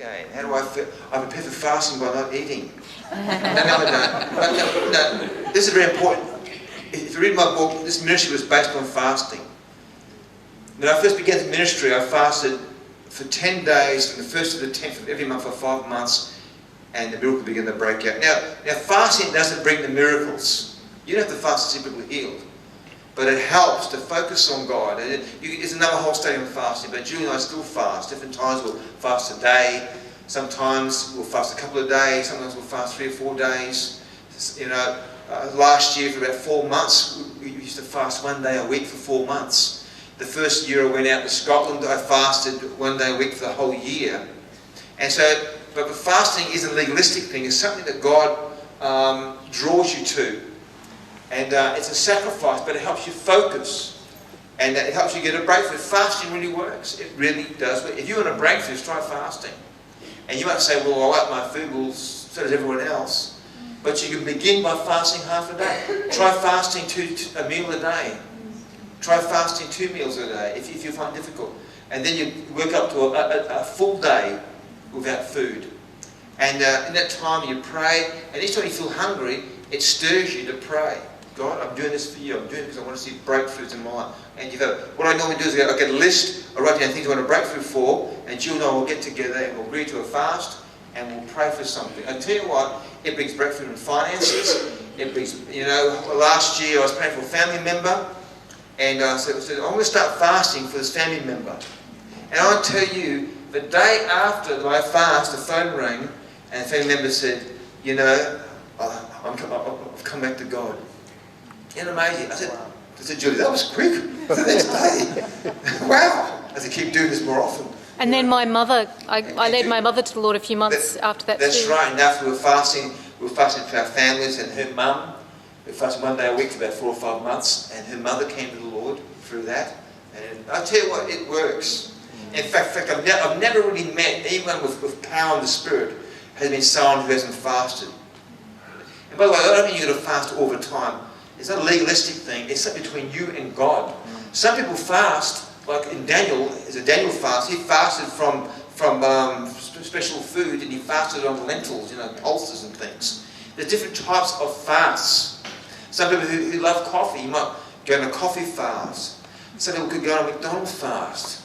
again. How do I feel? I prepare for fasting by not eating. No, I don't. But no, this is very important. If you read my book, this ministry was based on fasting. When I first began the ministry, I fasted for 10 days from the 1st to the 10th of every month for 5 months, and the miracle began to break out. Now fasting doesn't bring the miracles. You don't have to fast to see people healed. But it helps to focus on God. There's another whole study on fasting, but Julie and I still fast. Different times we'll fast a day. Sometimes we'll fast a couple of days. Sometimes we'll fast 3 or 4 days. Last year for about 4 months, we used to fast 1 day a week for 4 months. The first year I went out to Scotland, I fasted 1 day a week for the whole year. And so, but fasting isn't a legalistic thing. It's something that God draws you to. And it's a sacrifice, but it helps you focus. And it helps you get a breakthrough. Fasting really works. It really does work. If you want a breakthrough, try fasting. And you might say, well, I like my food, well, so does everyone else. But you can begin by fasting half a day. Try fasting a meal a day. Try fasting 2 meals a day if you find it difficult. And then you work up to a full day without food. And in that time you pray. And each time you feel hungry, it stirs you to pray. God, I'm doing this for you. I'm doing it because I want to see breakthroughs in my life. And what I normally do is I get a list, I write down things I want a breakthrough for, and Jill and I will get together and we'll agree to a fast and we'll pray for something. I tell you what, it brings breakthrough in finances. It brings, last year I was praying for a family member, and I said, I'm going to start fasting for this family member. And I'll tell you, the day after that I fast, the phone rang, and the family member said, I've come back to God. Isn't it amazing? I said, Julie, that was quick. The next day. Wow. I said, keep doing this more often. And then my mother, I led my mother to the Lord a few months after that. That's right. And after we were fasting for our families and her mum. We fasted 1 day a week for about 4 or 5 months. And her mother came to the Lord through that. And I tell you what, it works. In fact, I've never really met anyone with power in the Spirit has been someone who hasn't fasted. And by the way, I don't mean you've got to fast all the time. It's not a legalistic thing. It's something between you and God. Some people fast, like in Daniel, as a Daniel fast, he fasted from special food, and he fasted on lentils, pulses and things. There's different types of fasts. Some people who love coffee, you might go on a coffee fast. Some people could go on a McDonald's fast.